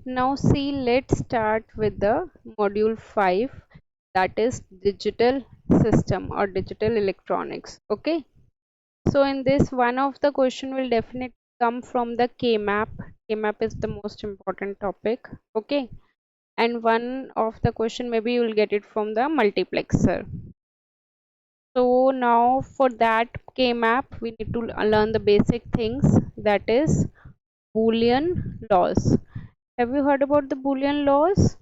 Now see, let's start with the module 5, that is digital system or digital electronics. Okay, so in this, one of the question will definitely come from the K-map. K-map is the most important topic. Okay, and one of the question maybe you will get it from the multiplexer. So now for that K-map we need to learn the basic things, that is Boolean laws. Have you heard about the Boolean laws?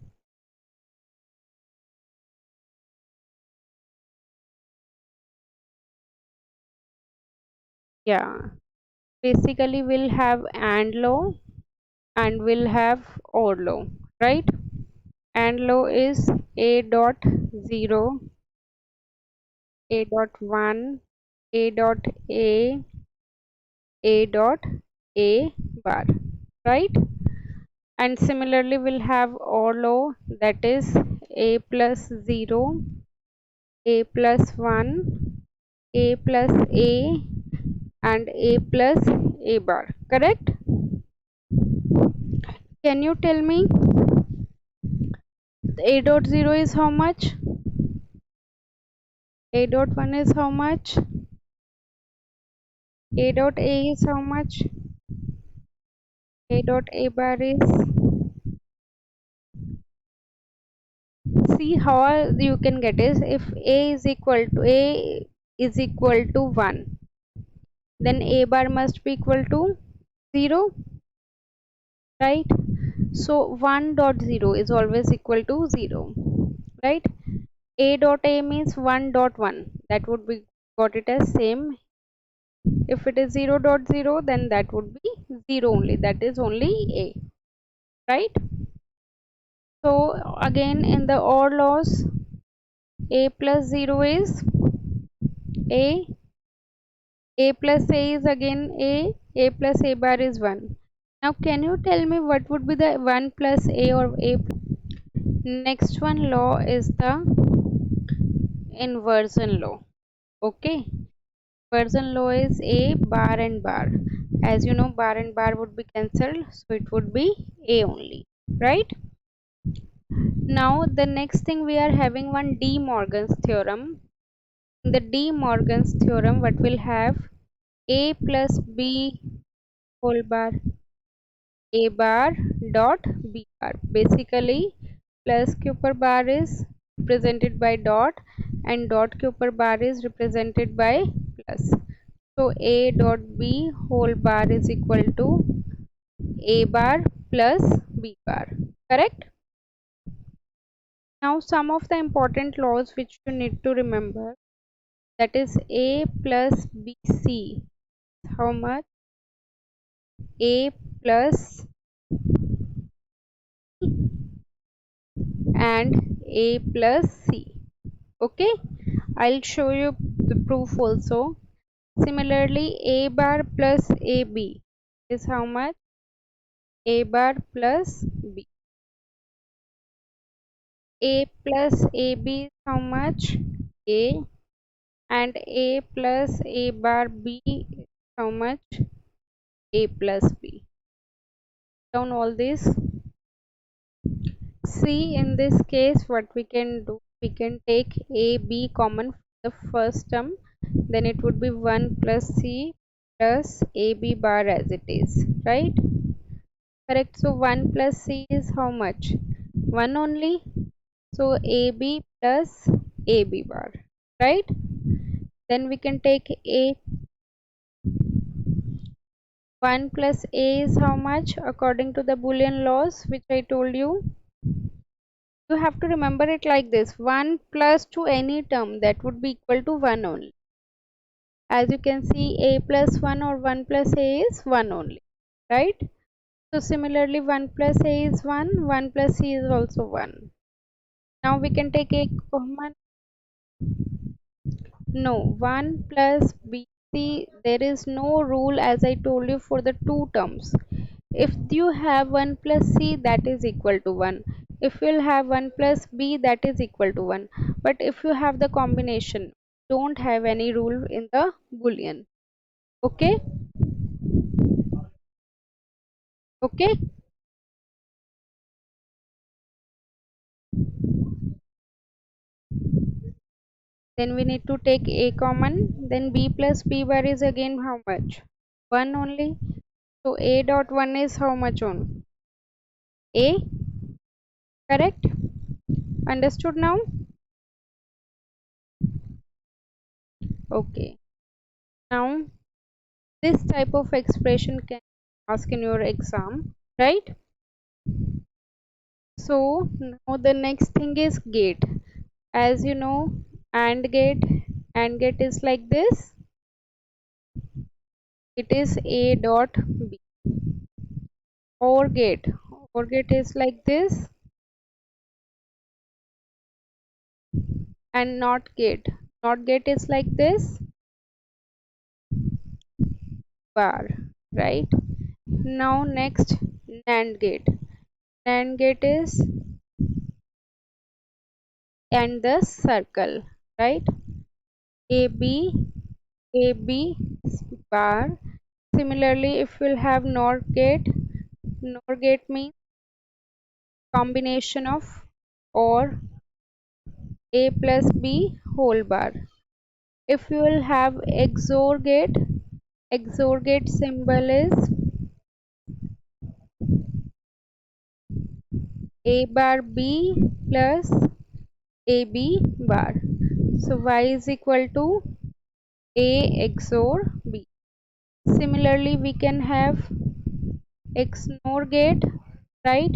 Yeah, basically we'll have AND law and we'll have OR law, right? AND law is A dot 0, A dot 1, A dot A dot A bar, right? And similarly we'll have OR law, that is A plus 0, A plus 1, A plus A and A plus A bar, correct? Can you tell me A dot 0 is how much? A dot 1 is how much? A dot A is how much? A dot A bar is, see how you can get is, if A is equal to 1, then A bar must be equal to 0, right? So 1 dot 0 is always equal to 0, right? A dot A means 1 dot 1, that would be got it as same. If it is 0 dot 0, then that would be 0 only, that is only A, right? So again in the OR laws, A plus 0 is A, A plus A is again A plus A bar is 1. Now can you tell me what would be the 1 plus A or A? Next one law is the inversion law. Okay, inversion law is A bar and bar. As you know, bar and bar would be cancelled, so it would be A only, right? Now the next thing, we are having one De Morgan's theorem. In the De Morgan's theorem, what will have A plus B whole bar, A bar dot B bar. Basically, plus q per bar is represented by dot and dot q per bar is represented by plus. So A dot B whole bar is equal to A bar plus B bar, correct? Now some of the important laws which you need to remember, that is A plus BC, how much? A plus and A plus C. Okay, I'll show you the proof also. Similarly, A bar plus AB is how much? A bar plus B. A plus AB is how much? A, and A plus A bar B is how much? A plus B. Down all this. See, in this case what we can do, we can take A B common for the first term, then it would be 1 plus C plus AB bar as it is, right? Correct. So 1 plus C is how much? 1 only. So AB plus AB bar, right? Then we can take A. 1 plus A is how much according to the Boolean laws which I told you? You have to remember it like this: 1 plus to any term, that would be equal to 1 only. As you can see, A plus 1 or 1 plus A is 1 only, right? So similarly, 1 plus A is 1, 1 plus C is also 1. Now we can take A common. No, 1 plus B. See, there is no rule, as I told you, for the two terms. If you have 1 plus C, that is equal to 1. If you'll have 1 plus B, that is equal to 1. But if you have the combination, don't have any rule in the Boolean. Okay? Okay? Then we need to take a common. Then b plus b bar is again how much? 1 only. So a dot 1 is how much on? A. Correct? Understood now? Okay. Now this type of expression can ask in your exam, right? So now the next thing is gate. As you know, and gate is like this. It is a dot b. Or gate is like this. And not gate is like this. Bar, right? Now next, NAND gate. NAND gate is and the circle, right? AB bar. Similarly, if we'll have NOR gate means combination of or A plus B whole bar. If you will have XOR gate symbol is A bar B plus AB bar. So Y is equal to A XOR B. Similarly, we can have XNOR gate, right?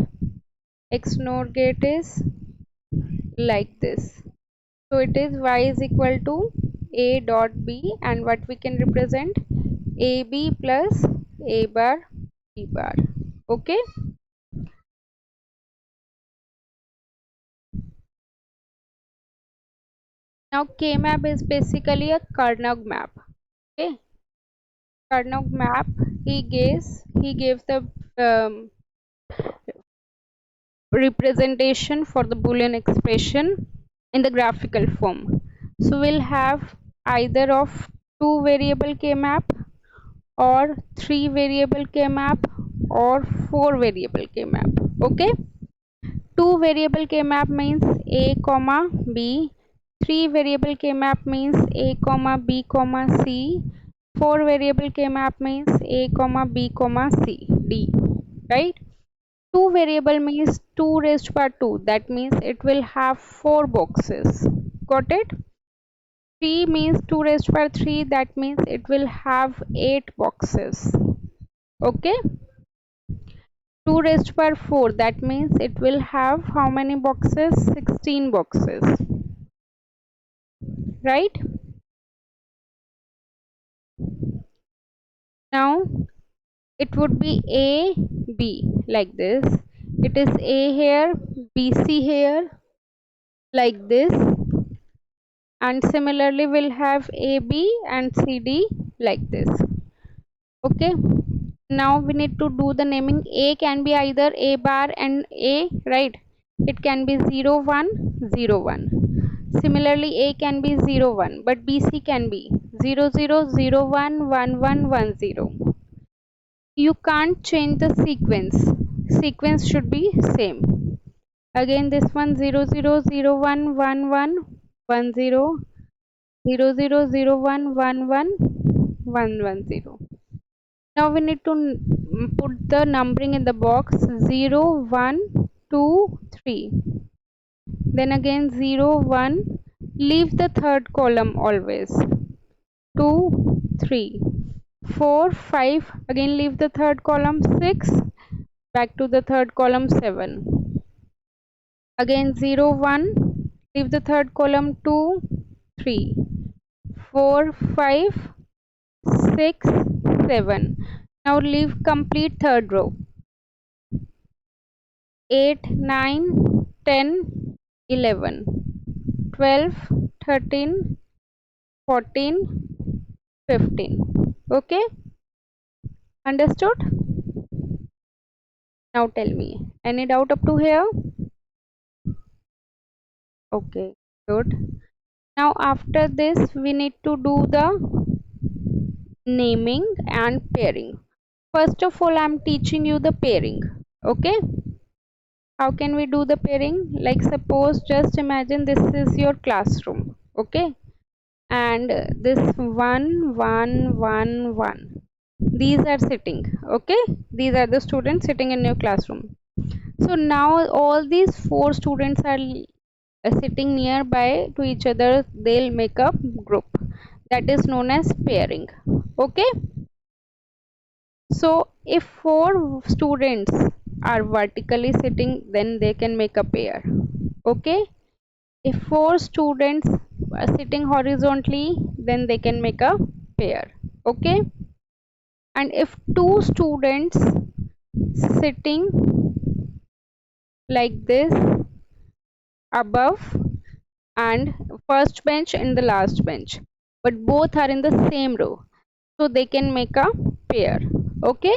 XNOR gate is like this. So it is Y is equal to A dot B, and what we can represent? AB plus A bar B bar. Okay. Now K-map is basically a Karnaugh map. Okay. Karnaugh map, he gives the representation for the Boolean expression in the graphical form. So we'll have either of 2 variable K-map or 3 variable K-map or 4 variable K-map. Okay. 2 variable K-map means A comma B. 3 variable K-map means A comma B comma C. 4 variable K-map means A comma B comma C D. Right? 2 variable means 2 raised to power 2. That means it will have 4 boxes. Got it? 3 means 2 raised to power 3. That means it will have 8 boxes. Okay? 2 raised to power 4. That means it will have how many boxes? 16 boxes. Right? Now it would be A, B like this. It is A here, BC here like this. And similarly we'll have AB and CD like this. Okay. Now we need to do the naming. A can be either A bar and A, right? It can be 0 1 0 1. Similarly A can be 0 1, but BC can be 0 0 0 1 1 1 1 0. You can't change the sequence should be same. Again this one 0 0 0 1 1 1 1 0 0 0 0 1 1 1 1 1 0. Now we need to put the numbering in the box 0 1 2 3. Then again 0 1. Leave the third column always. 2 3 4 5. Again leave the third column. 6. Back to the third column. 7. Again 0 1. Leave the third column. 2 3 4 5 6 7. Now leave complete third row. 8 9 10 11 12 13 14 15. Okay, understood? Now tell me, any doubt up to here? Okay, good. Now after this we need to do the naming and pairing. First of all, I am teaching you the pairing. Okay, how can we do the pairing? Like suppose, just imagine this is your classroom. Okay, and this 1 1 1 1, these are sitting. Okay, these are the students sitting in your classroom. So now all these four students are sitting nearby to each other. They'll make a group, that is known as pairing. Okay, so if four students are vertically sitting, then they can make a pair. Okay, if four students are sitting horizontally, then they can make a pair. Okay, and if two students sitting like this above and first bench and the last bench, but both are in the same row, so they can make a pair. Okay.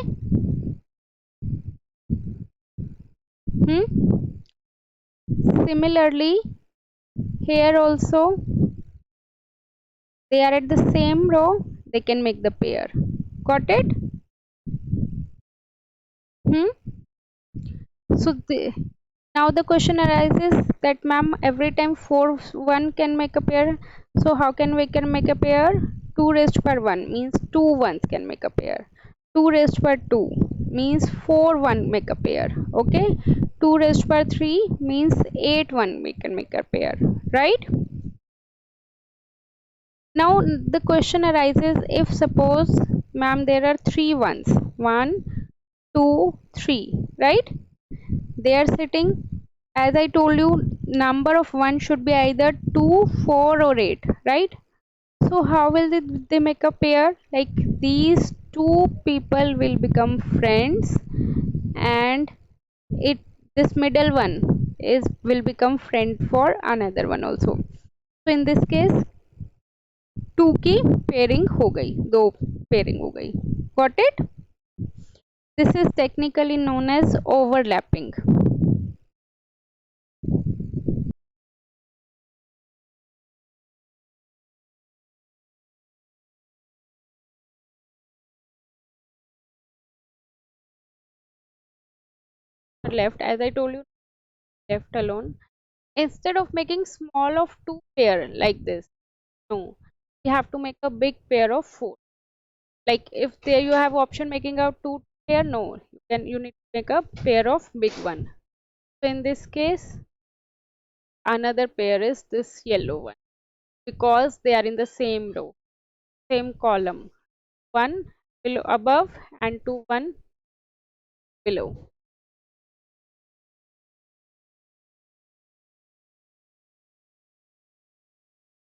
Similarly, here also they are at the same row, they can make the pair. Got it? So now the question arises that, ma'am, every time 4 1 can make a pair, so how can we can make a pair? 2 raised per 1 means 2 ones can make a pair. 2 raised per 2 means 4 1 make a pair. Okay, 2 raised per 3 means 8 1 we can make a pair, right? Now the question arises, if suppose, ma'am, there are 3 ones, 1 2 3, right? They are sitting. As I told you, number of 1 should be either 2 4 or 8, right? So how will they make a pair? Like, these two people will become friends, and it this middle one is will become friend for another one also. So in this case 2 की pairing हो गई, दो pairing हो गई. Got it? This is technically known as overlapping. Left, as I told you, left alone. Instead of making small of 2 pair like this, no, you have to make a big pair of 4. Like, if there you have option making out 2 pair, no, then you need to make a pair of big one. So in this case, another pair is this yellow one, because they are in the same row, same column, 1 below above and 2 1 below.